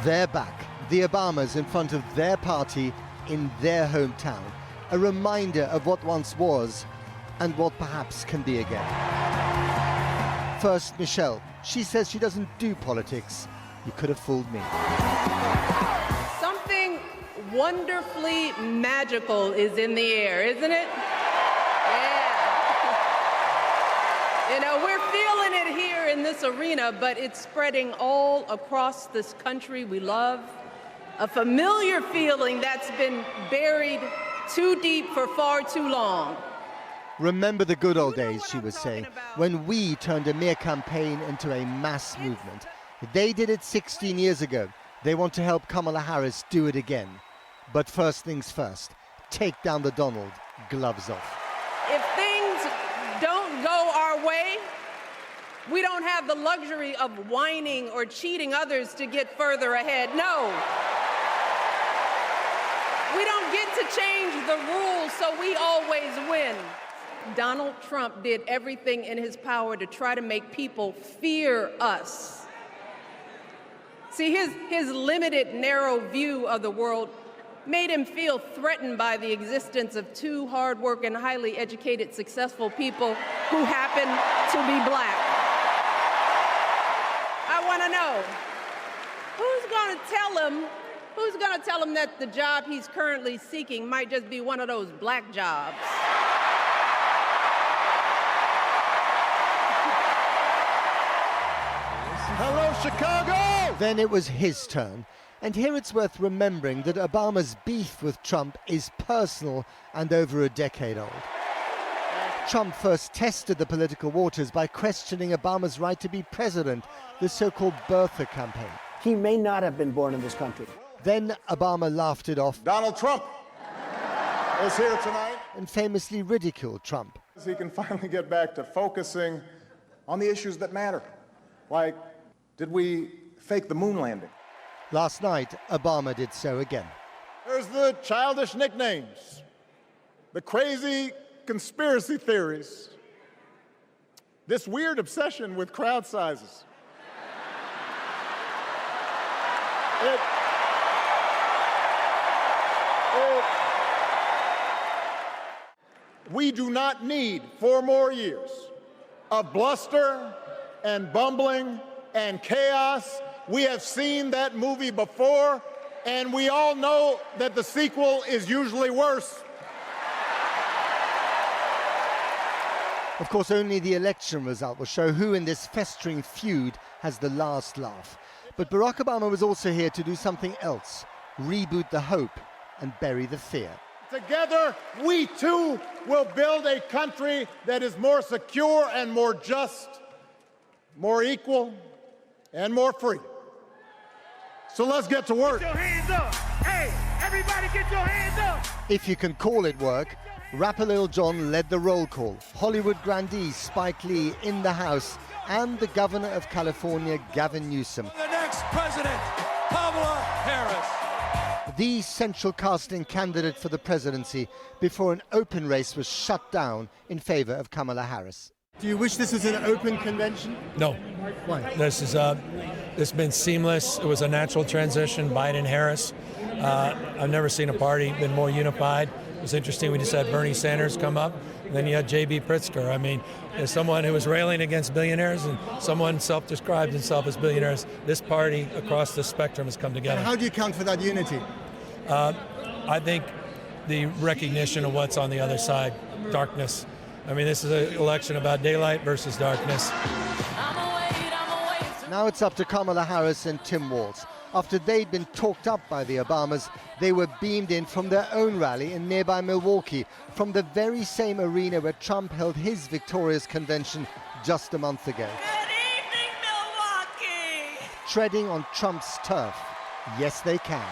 They're back, the Obamas in front of their party in their hometown. A reminder of what once was and what perhaps can be again. First, Michelle. She says she doesn't do politics. You could have fooled me. Something wonderfully magical is in the air, isn't it? Yeah. You know, we're feeling it here in this arena, but it's spreading all across this country we love. A familiar feeling that's been buried too deep for far too long. Remember the good old days, she was saying, when we turned a mere campaign into a mass movement. They did it 16 years ago. They want to help Kamala Harris do it again. But first things first, take down the Donald, gloves off. If things don't go our way, we don't have the luxury of whining or cheating others to get further ahead. No. We don't get to change the rules so we always win. Donald Trump did everything in his power to try to make people fear us. See, his limited, narrow view of the world made him feel threatened by the existence of two hard-working, highly educated, successful people who happen to be black. I want to know, who's going to tell him that the job he's currently seeking might just be one of those black jobs? Hello, Chicago! Then it was his turn. And here it's worth remembering that Obama's beef with Trump is personal and over a decade old. Trump first tested the political waters by questioning Obama's right to be president, the so-called birther campaign. He may not have been born in this country. Then Obama laughed it off. Donald Trump is here tonight. And famously ridiculed Trump. He can finally get back to focusing on the issues that matter. Like, did we fake the moon landing? Last night, Obama did so again. There's the childish nicknames, the crazy conspiracy theories, this weird obsession with crowd sizes. We do not need 4 more years of bluster and bumbling and chaos. We have seen that movie before, and we all know that the sequel is usually worse. Of course, only the election result will show who in this festering feud has the last laugh. But Barack Obama was also here to do something else, reboot the hope and bury the fear. Together, we too will build a country that is more secure and more just, more equal, and more free. So let's get to work. Get your hands up. Hey, everybody get your hands up. If you can call it work, rapper Lil Jon led the roll call. Hollywood grandee Spike Lee in the house, and the governor of California, Gavin Newsom. The next president, Kamala Harris. The central casting candidate for the presidency before an open race was shut down in favor of Kamala Harris. Do you wish this was an open convention? No. Why? This has been seamless. It was a natural transition, Biden-Harris. I've never seen a party been more unified. It was interesting, we just had Bernie Sanders come up, and then you had J.B. Pritzker. I mean, as someone who was railing against billionaires and someone self-described himself as billionaires, this party across the spectrum has come together. And how do you account for that unity? I think the recognition of what's on the other side, darkness. I mean, this is an election about daylight versus darkness. Now it's up to Kamala Harris and Tim Walz. After they'd been talked up by the Obamas, they were beamed in from their own rally in nearby Milwaukee, from the very same arena where Trump held his victorious convention just a month ago. Good evening, Milwaukee! Treading on Trump's turf. Yes, they can.